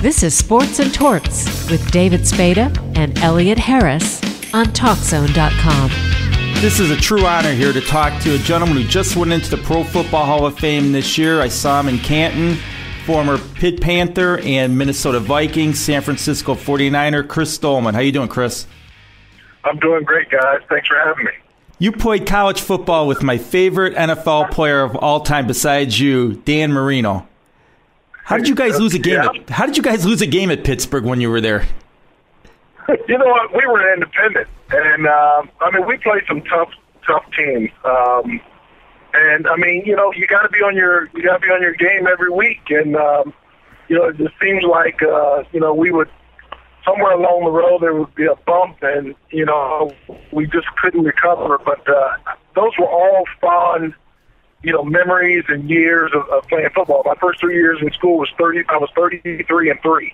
This is Sports and Torts with David Spada and Elliott Harris on TalkZone.com. This is a true honor here to talk to a gentleman who just went into the Pro Football Hall of Fame this year. I saw him in Canton, former Pitt Panther and Minnesota Vikings, San Francisco 49er, Chris Doleman. How you doing, Chris? I'm doing great, guys. Thanks for having me. You played college football with my favorite NFL player of all time besides you, Dan Marino. How did you guys lose a game? How did you guys lose a game at Pittsburgh when you were there? You know what? We were independent, and we played some tough teams. And I mean, you got to be on your game every week, and it just seems like we would somewhere along the road there would be a bump, and we just couldn't recover. But those were all fun, memories and years of playing football. My first 3 years in school was 33-3,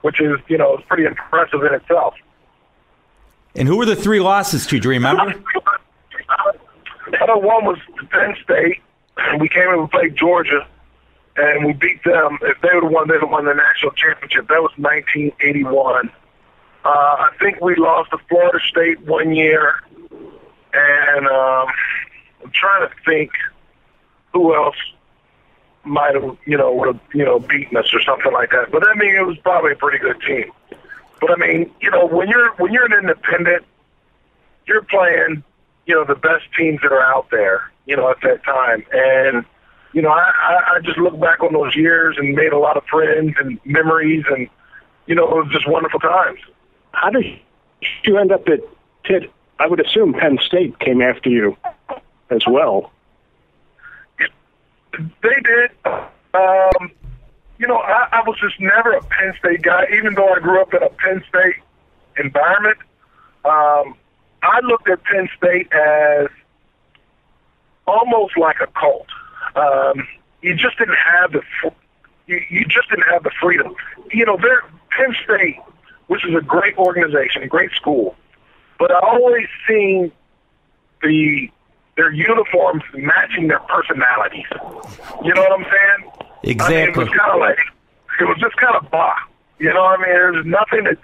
which is pretty impressive in itself. And who were the three losses to? Do you remember? One was Penn State, and we came in and played Georgia, and we beat them. If they would have won, they'd have won the national championship. That was 1981. I think we lost to Florida State one year, and I'm trying to think who else might have, would have, beaten us or something like that. But I mean, it was probably a pretty good team. But I mean, when you're an independent, you're playing, the best teams that are out there, at that time. And, I just look back on those years and made a lot of friends and memories, and, it was just wonderful times. How did you end up at Pitt? I would assume Penn State came after you as well. They did. I was just never a Penn State guy, even though I grew up in a Penn State environment. I looked at Penn State as almost like a cult. You just didn't have the freedom. Penn State, which is a great organization, a great school, but I always seen their uniforms matching their personalities. You know what I'm saying? Exactly. I mean, it was just kind of blah. You know what I mean? There's nothing that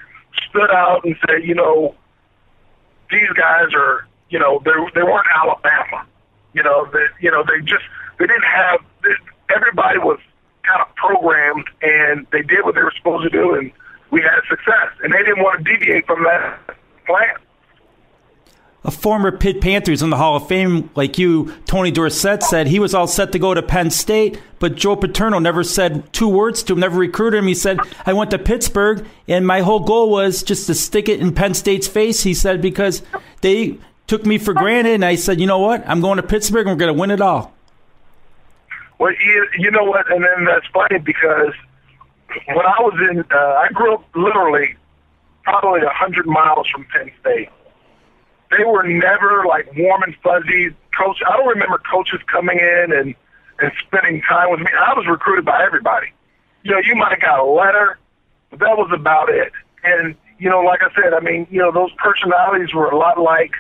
stood out and said, these guys are, they weren't Alabama. They didn't have, everybody was kind of programmed, and they did what they were supposed to do, and we had success. And they didn't want to deviate from that plan. A former Pitt Panthers in the Hall of Fame like you, Tony Dorsett, said he was all set to go to Penn State, but Joe Paterno never said two words to him, never recruited him. He said, I went to Pittsburgh, and my whole goal was just to stick it in Penn State's face, he said, because they took me for granted, and I said, you know what, I'm going to Pittsburgh, and we're going to win it all. Well, you know what, and then that's funny because when I was I grew up literally probably 100 miles from Penn State. They were never like warm and fuzzy. I don't remember coaches coming in and spending time with me. I was recruited by everybody. You might have got a letter, but that was about it. And, like I said, I mean, those personalities were a lot like,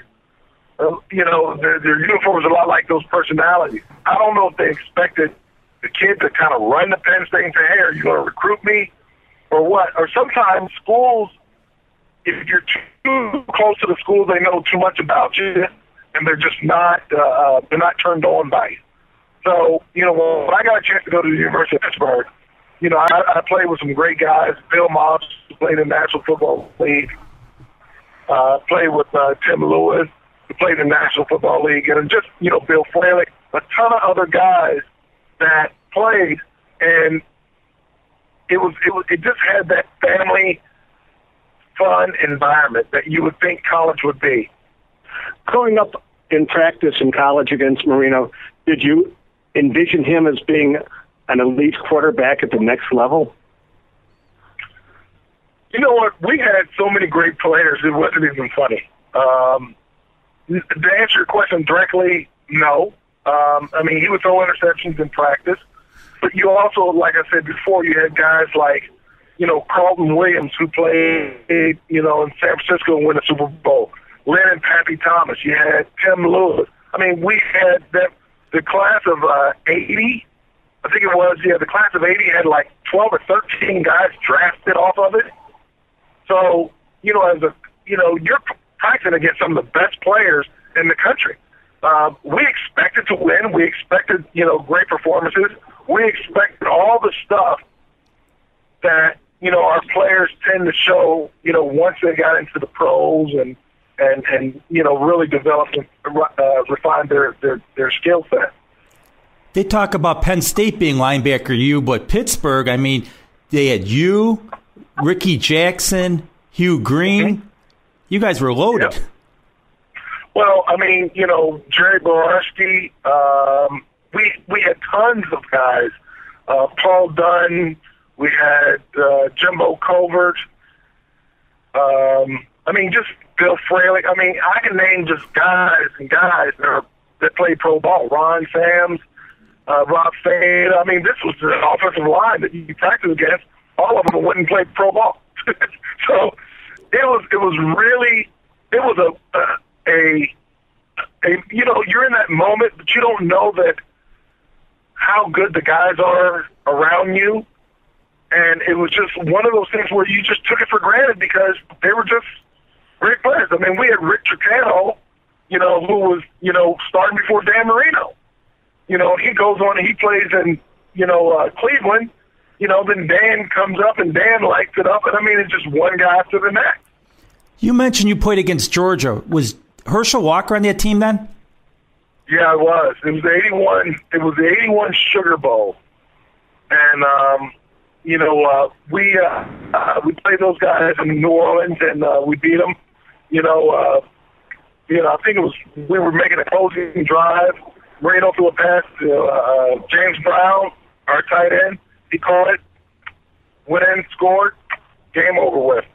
their uniform was a lot like those personalities. I don't know if they expected the kid to kind of run to Penn State and say, hey, are you going to recruit me or what? Or sometimes schools, if you're too close to the school, they know too much about you, and they're just not they're not turned on by you. So, when I got a chance to go to the University of Pittsburgh, I played with some great guys. Bill Moss played in the National Football League. Played with Tim Lewis, who played in the National Football League, and just, Bill Fralick, a ton of other guys that played, and it just had that family fun environment that you would think college would be. Growing up in practice in college against Marino, did you envision him as being an elite quarterback at the next level? You know what? We had so many great players, it wasn't even funny. To answer your question directly, no. He would throw interceptions in practice. But you also, like I said before, you had guys like, Carlton Williams, who played, in San Francisco and won the Super Bowl. Lynn and Pappy Thomas. You had Tim Lewis. I mean, we had the class of 80 I think it was, the class of 80 had like 12 or 13 guys drafted off of it. So, you're practicing against some of the best players in the country. We expected to win. We expected, great performances. We expected all the stuff that, our players tend to show, once they got into the pros and really developed and refined their skill set. They talk about Penn State being linebacker you, but Pittsburgh, I mean, they had you, Ricky Jackson, Hugh Green. Mm-hmm. You guys were loaded. Yep. Well, I mean, Jerry Borowski, we had tons of guys. Paul Dunn, we had Jimbo Covert. Just Bill Fralick. I mean, I can name just guys that played pro ball. Ron Sams, Rob Fade. I mean, this was the offensive line that you practiced against. All of them wouldn't play pro ball. So it was you're in that moment, but you don't know that how good the guys are around you. And it was just one of those things where you just took it for granted because they were just great players. I mean, we had Rick Tricano, who was, starting before Dan Marino. He goes on and he plays in, Cleveland. Then Dan comes up and Dan lights it up. And, I mean, it's just one guy after the next. You mentioned you played against Georgia. Was Herschel Walker on that team then? Yeah, it was. It was the 81. It was the 81 Sugar Bowl. And, we played those guys in New Orleans and we beat them. I think it was we were making a closing drive. Marino threw a pass to James Brown, our tight end. He caught it, went in, scored, game over with.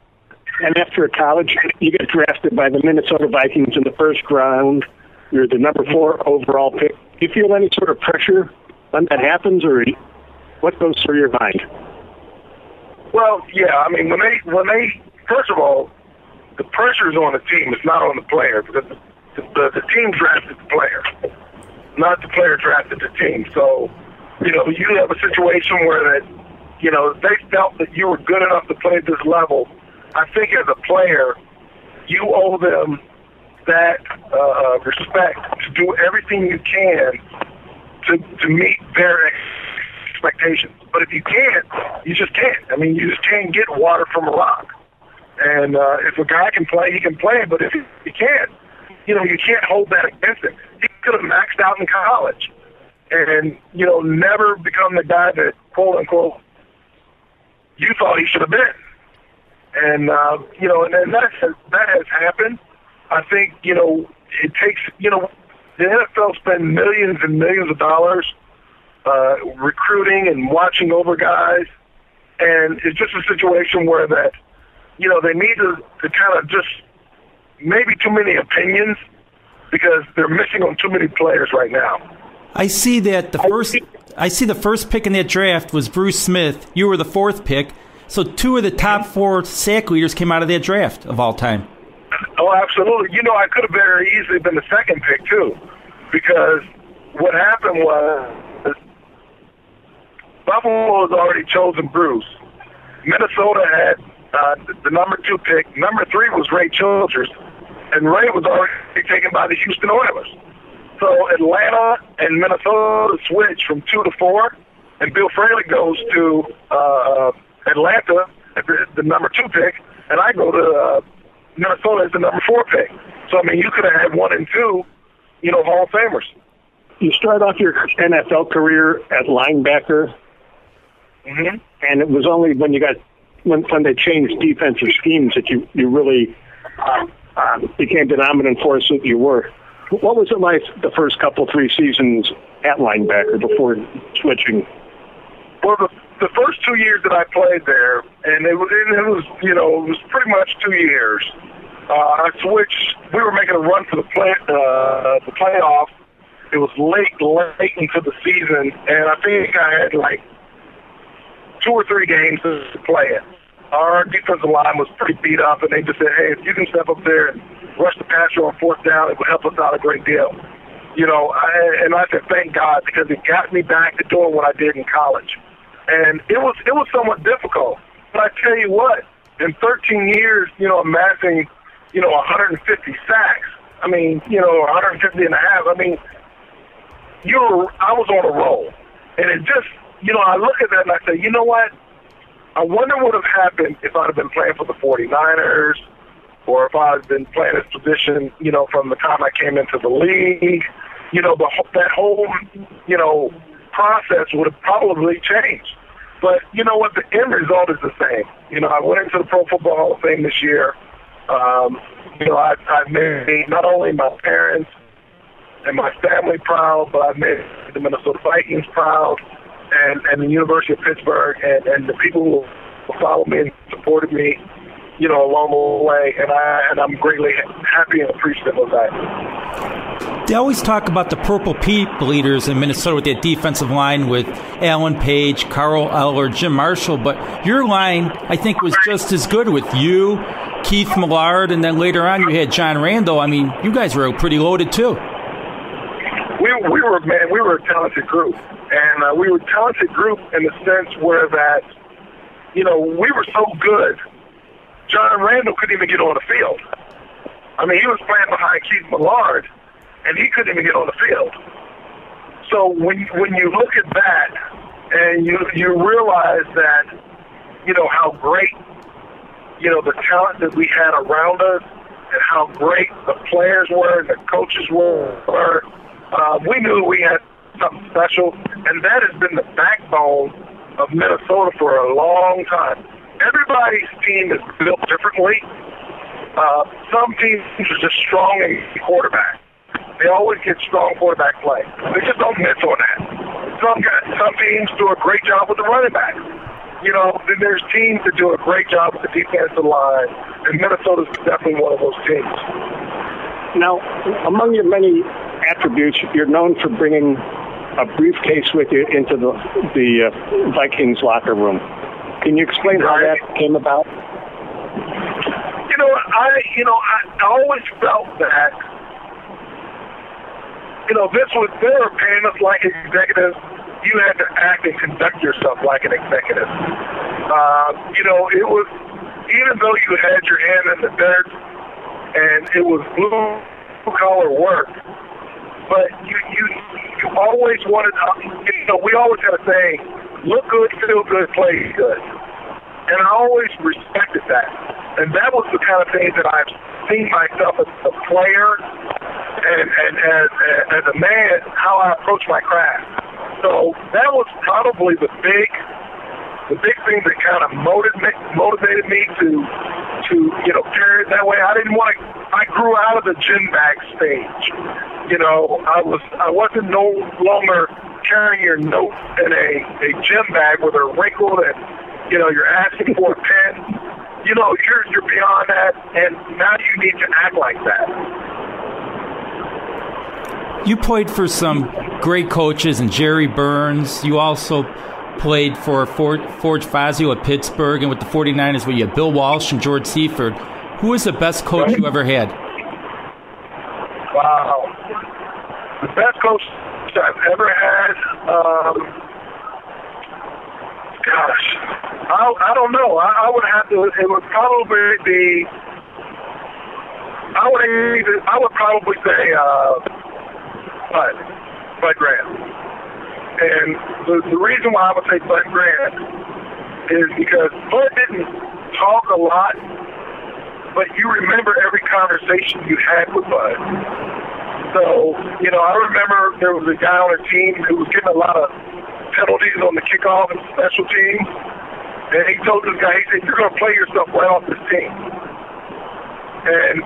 And after college, you get drafted by the Minnesota Vikings in the first round. You're the number 4 overall pick. Do you feel any sort of pressure when that happens, or what goes through your mind? Well, yeah. I mean, when they first of all, the pressure is on the team. It's not on the player because the team drafted the player, not the player drafted the team. So, you have a situation where they felt that you were good enough to play at this level. I think as a player, you owe them that respect to do everything you can to meet their expectations. But if you can't, you just can't. I mean, you just can't get water from a rock. And if a guy can play, he can play. But if he can't, you can't hold that against him. He could have maxed out in college and, never become the guy that, quote unquote, you thought he should have been. And, and that has happened. I think, it takes, the NFL spend millions and millions of dollars recruiting and watching over guys. And it's just a situation where that, they need to kind of just maybe too many opinions because they're missing on too many players right now. I see that the first pick in that draft was Bruce Smith. You were the 4th pick. So 2 of the top 4 sack leaders came out of that draft of all time. Oh, absolutely. I could have very easily been the 2nd pick, too, because what happened was Buffalo had already chosen Bruce. Minnesota had the number 2 pick. Number 3 was Ray Childress, and Ray was already taken by the Houston Oilers. So Atlanta and Minnesota switched from 2 to 4, and Bill Fraley goes to Atlanta at the number 2 pick, and I go to Minnesota as the number 4 pick. So, I mean, you could have had 1 and 2, Hall of Famers. You start off your NFL career at linebacker, and it was only when you got when they changed defensive schemes that you really became the dominant force that you were. What was it like the first 3 seasons at linebacker before switching? Well, the first 2 years that I played there, and it was pretty much 2 years. I switched. We were making a run for the playoffs. It was late into the season, and I think I had like 2 or 3 games to play in. Our defensive line was pretty beat up, and they just said, "Hey, if you can step up there and rush the passer on 4th down, it would help us out a great deal." And I said, thank God, because it got me back to doing what I did in college. And it was somewhat difficult. But I tell you what, in 13 years, amassing, 150 sacks, 150 and a half, I was on a roll. And it just, I look at that and I say, you know what? I wonder what would have happened if I'd have been playing for the 49ers, or if I'd been playing this position, from the time I came into the league. That whole, process would have probably changed. But you know what? The end result is the same. I went into the Pro Football Hall of Fame this year. I've made not only my parents and my family proud, but I've made the Minnesota Vikings proud, and the University of Pittsburgh, and the people who followed me and supported me, along the way, and I'm greatly happy and appreciative of that. They always talk about the Purple People leaders in Minnesota with that defensive line with Alan Page, Carl Eller, Jim Marshall, but your line, I think, was just as good with you, Keith Millard, and then later on you had John Randle. You guys were pretty loaded too. We were a talented group, and we were a talented group in the sense where that, we were so good. John Randle couldn't even get on the field. He was playing behind Keith Millard, and he couldn't even get on the field. So when you look at that, and you realize that, how great, the talent that we had around us, and how great the players were and the coaches were, we knew we had something special, and that has been the backbone of Minnesota for a long time. Everybody's team is built differently. Some teams are just strong in quarterback. They always get strong quarterback play. They just don't miss on that. Some teams do a great job with the running back. Then there's teams that do a great job with the defensive line, and Minnesota's definitely one of those teams. Now, among your many attributes, you're known for bringing a briefcase with you into the Vikings locker room. Can you explain how that came about? I always felt that, they were paying us like executives. You had to act and conduct yourself like an executive. It was, even though you had your hand in the dirt and it was blue-collar work, but you always wanted, we always had a saying, look good, feel good, play good. And I always respected that. And that was the kind of thing that I've seen myself as a player and as a man, how I approach my craft. So that was probably the big thing that kind of motivated me to carry it that way. I grew out of the gym bag stage. I wasn't no longer carrying your notes in a gym bag with a wrinkle and, you're asking for a pen. You're beyond that, and now you need to act like that. You played for some great coaches and Jerry Burns. You also played for Forge Fazio at Pittsburgh, and with the 49ers, where you had Bill Walsh and George Seifert. Who was the best coach you ever had? Wow. The best coach I've ever had, I don't know. I would have to, it would probably be, I would probably say Bud Grant. And the reason why I would say Bud Grant is because Bud didn't talk a lot, but you remember every conversation you had with Bud. So, I remember there was a guy on a team who was getting a lot of penalties on the kickoff and special teams. And he told this guy, he said, you're going to play yourself right off this team. And,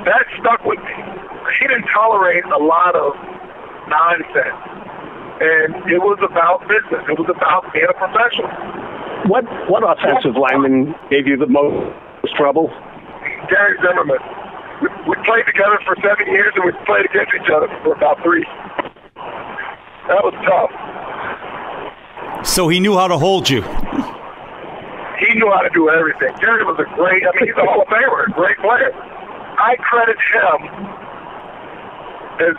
that stuck with me. He didn't tolerate a lot of nonsense. And it was about business. It was about being a professional. What offensive lineman gave you the most trouble? Gary Zimmerman. We played together for 7 years, and we played against each other for about 3. That was tough. So he knew how to hold you. He knew how to do everything. Gary was a great, he's a Hall of Famer, a great player. I credit him as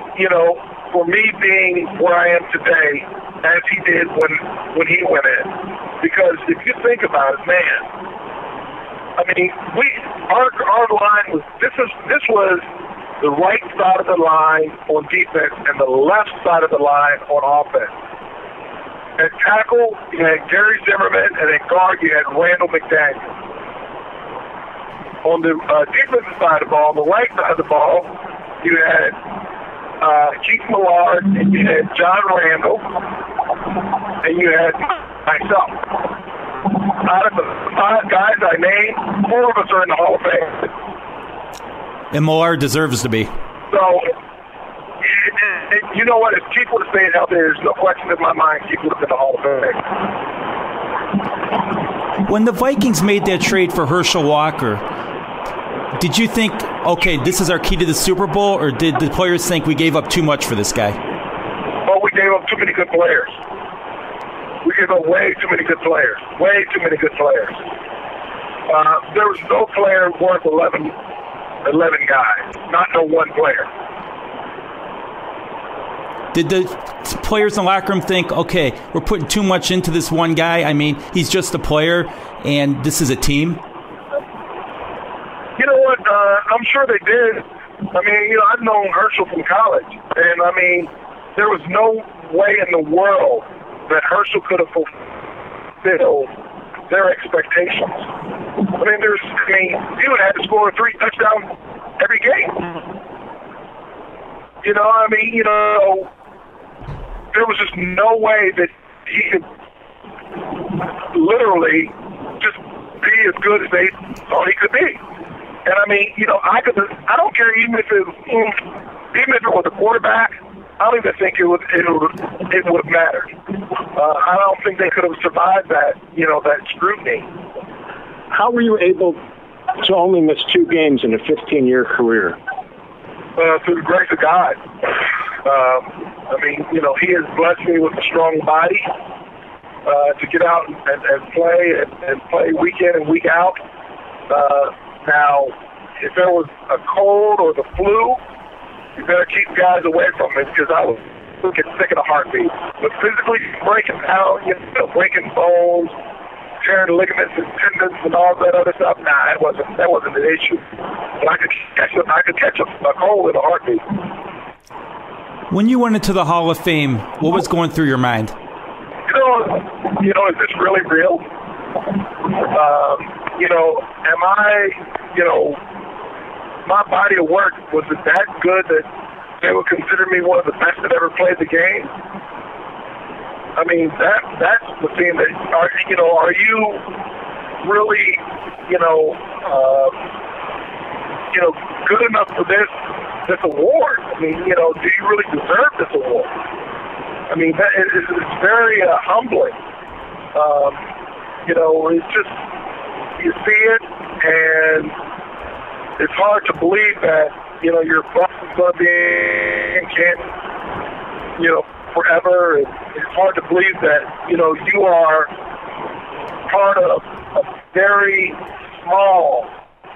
for me being where I am today, as he did when he went in. Because if you think about it, man, I mean, our line was this was the right side of the line on defense and the left side of the line on offense. At tackle, you had Gary Zimmerman, and at guard, you had Randle McDaniel. On the defensive side of the ball, on the right side of the ball, you had Keith Millard, and you had John Randle, and you had myself. Out of the 5 guys I named, 4 of us are in the Hall of Fame. And Millard deserves to be. So, you know what? If Keith would have stayed out there, there's no question in my mind Keith would have been the Hall of Fame. When the Vikings made that trade for Herschel Walker, did you think, okay, this is our key to the Super Bowl, or did the players think we gave up too much for this guy? Well, we gave up too many good players. We gave up way too many good players. Way too many good players. There was no player worth 11 guys. Not no one player. Did the players in the locker room think, okay, we're putting too much into this one guy? I mean, he's just a player, and this is a team? You know what? I'm sure they did. I mean, I've known Herschel from college, and I mean, there was no way in the world that Herschel could have fulfilled their expectations. I mean, he would have had to score 3 touchdowns every game. There was just no way that he could literally just be as good as they thought he could be. And I mean, I don't care even if it was a quarterback. I don't even think it would have mattered. I don't think they could have survived that scrutiny. How were you able to only miss 2 games in a 15-year career? Through the grace of God. I mean, he has blessed me with a strong body to get out and play week in and week out. Now, if there was a cold or the flu, you better keep guys away from me because I would get sick in a heartbeat. But physically breaking down, breaking bones, tearing ligaments and tendons and all that other stuff, that wasn't an issue. But I could catch a cold in a heartbeat. When you went into the Hall of Fame, what was going through your mind? Is this really real? Am I, my body of work, was it that good that they would consider me one of the best that ever played the game? I mean, that's the thing that, are you really, good enough for this award? I mean, do you really deserve this award? I mean, it's very humbling. It's just, you see it, and it's hard to believe that, your boss is going to be in Canton, forever. It's hard to believe that, you are part of a very small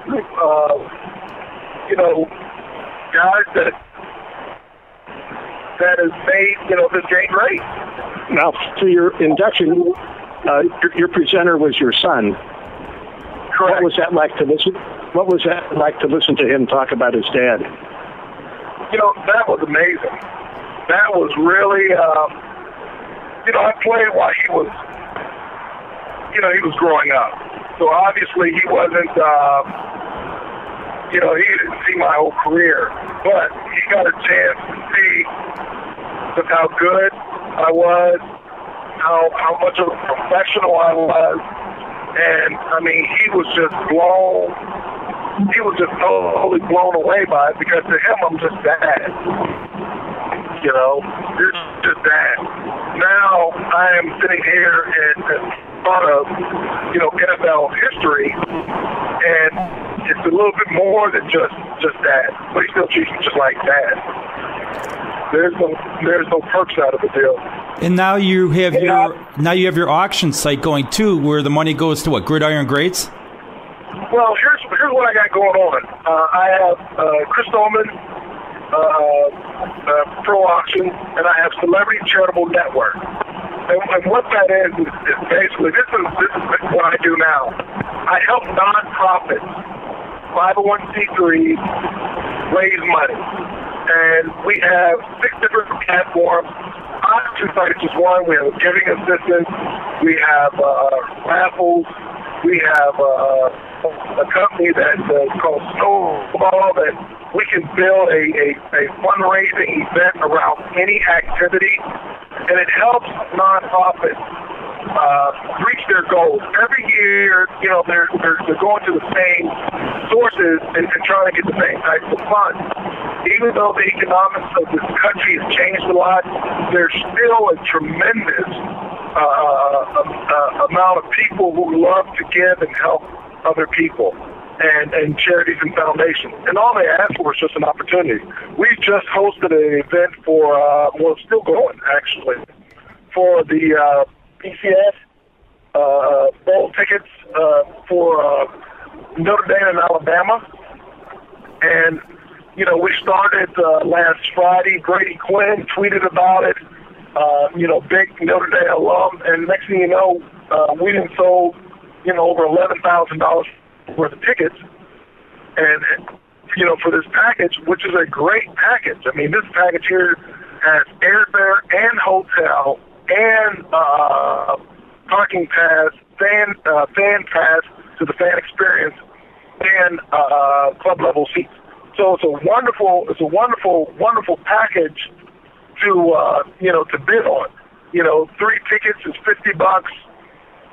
group of, guys that has made, this game great. Now, to your induction, your presenter was your son. Correct. What was that like to listen? What was that like to listen to him talk about his dad? That was amazing. That was really, I played while he was, he was growing up. So obviously he wasn't, he didn't see my whole career, but he got a chance to see just how good I was, how much of a professional I was. And, I mean, he was just totally blown away by it because to him, I'm just dad. You're just dad. Now I am sitting here and part of, NFL history, and it's a little bit more than just dad. But he still treats me just like dad. There's no perks out of the deal. And now you have your auction site going too, where the money goes to what, Gridiron Greats? Well, here's what I got going on. I have Chris Doleman Pro Auction, and I have Celebrity Charitable Network. And what that is basically, this is what I do now. I help nonprofits, 501c3s, raise money. And we have 6 different platforms. Our 2 sites is one. We have giving assistance. We have raffles. We have a company that's called Snowball that we can build a fundraising event around any activity, and it helps nonprofits reach their goals. Every year, they're going to the same sources and trying to get the same types of funds. Even though the economics of this country has changed a lot, there's still a tremendous amount of people who love to give and help other people, and charities and foundations. And all they ask for is just an opportunity. We just hosted an event for, still going actually, for the PCS bowl tickets for Notre Dame and Alabama. And, we started last Friday. Brady Quinn tweeted about it. Big Notre Dame alum, and next thing you know, we done sold, over $11,000 worth of tickets, and for this package, which is a great package. I mean, this package here has airfare and hotel and parking pass, fan pass to the fan experience, and club level seats. So it's a wonderful package to bid on. 3 tickets is $50.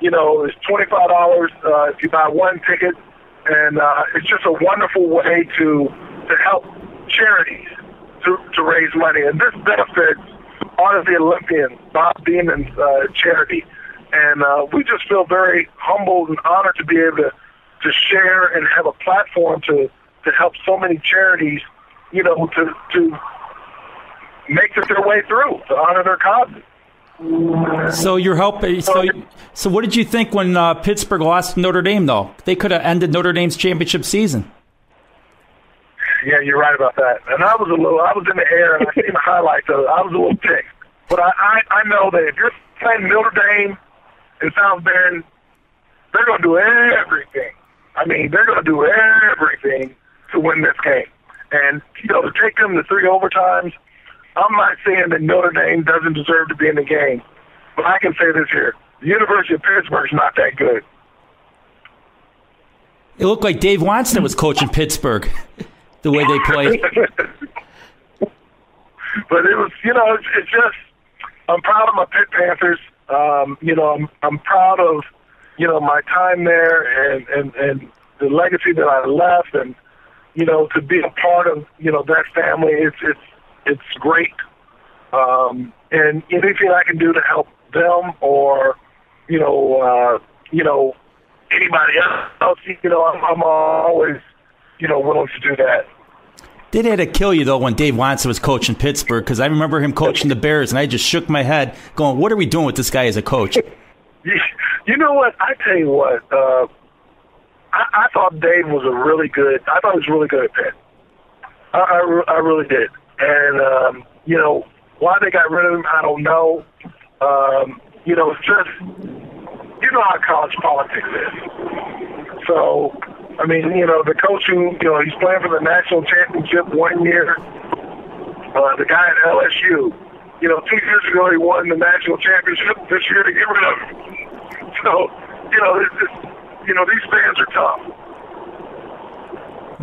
It's $25 if you buy 1 ticket, and it's just a wonderful way to help charities to raise money. And this benefits Honor the Olympians, Bob Beeman's charity, and we just feel very humbled and honored to be able to share and have a platform to help so many charities, to make it their way through to honor their causes. So you're helping. So what did you think when Pittsburgh lost to Notre Dame? Though they could have ended Notre Dame's championship season. Yeah, you're right about that. And I was in the air, and I seen the highlights of it. I was a little ticked, but I know that if you're playing Notre Dame in South Bend, they're going to do everything. I mean, they're going to do everything to win this game. And to take them to 3 overtimes. I'm not saying that Notre Dame doesn't deserve to be in the game, but I can say this here. The University of Pittsburgh's not that good. It looked like Dave Wannstedt was coaching Pittsburgh, the way they played. But it was, it's just, I'm proud of my Pitt Panthers. I'm proud of, my time there and the legacy that I left, and, to be a part of, that family, it's great. And anything I can do to help them or, anybody else, I'm always, willing to do that. They had to kill you, though, when Dave Wannstedt was coaching Pittsburgh, because I remember him coaching the Bears, and I just shook my head going, what are we doing with this guy as a coach? You know what? I tell you what, I thought Dave was I thought he was really good at Pitt. I really did. And, why they got rid of him, I don't know. It's just, how college politics is. So, I mean, the coach who, he's playing for the national championship 1 year. The guy at LSU, 2 years ago he won the national championship. This year to get rid of him. So, these fans are tough.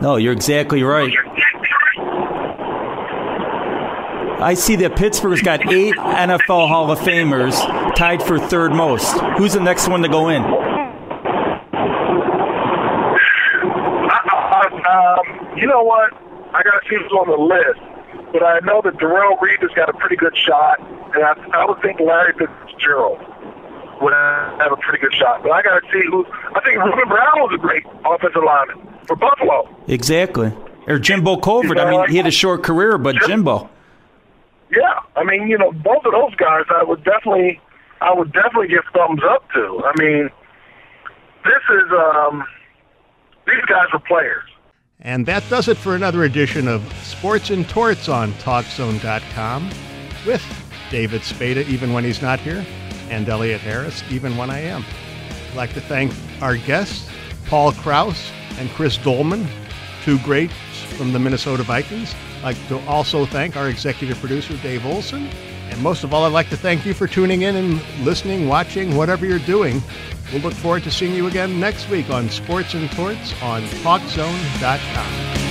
No, you're exactly right. I see that Pittsburgh's got 8 NFL Hall of Famers, tied for 3rd most. Who's the next one to go in? You know what? I got to see who's on the list. But I know that Darrell Reed has got a pretty good shot, and I would think Larry Fitzgerald would have a pretty good shot. But I got to see who. I think Ruben Brown was a great offensive lineman for Buffalo. Exactly. Or Jimbo Covert. I mean, he had a short career, but Jimbo. Yeah, I mean, both of those guys, I would definitely give thumbs up to. I mean, this is these guys are players. And that does it for another edition of Sports and Torts on TalkZone.com with David Spada, even when he's not here, and Elliott Harris, even when I am. I'd like to thank our guests, Paul Krause and Chris Doleman, two greats from the Minnesota Vikings. I'd like to also thank our executive producer, Dave Olson. And most of all, I'd like to thank you for tuning in and listening, watching, whatever you're doing. We'll look forward to seeing you again next week on Sports and Torts on TalkZone.com.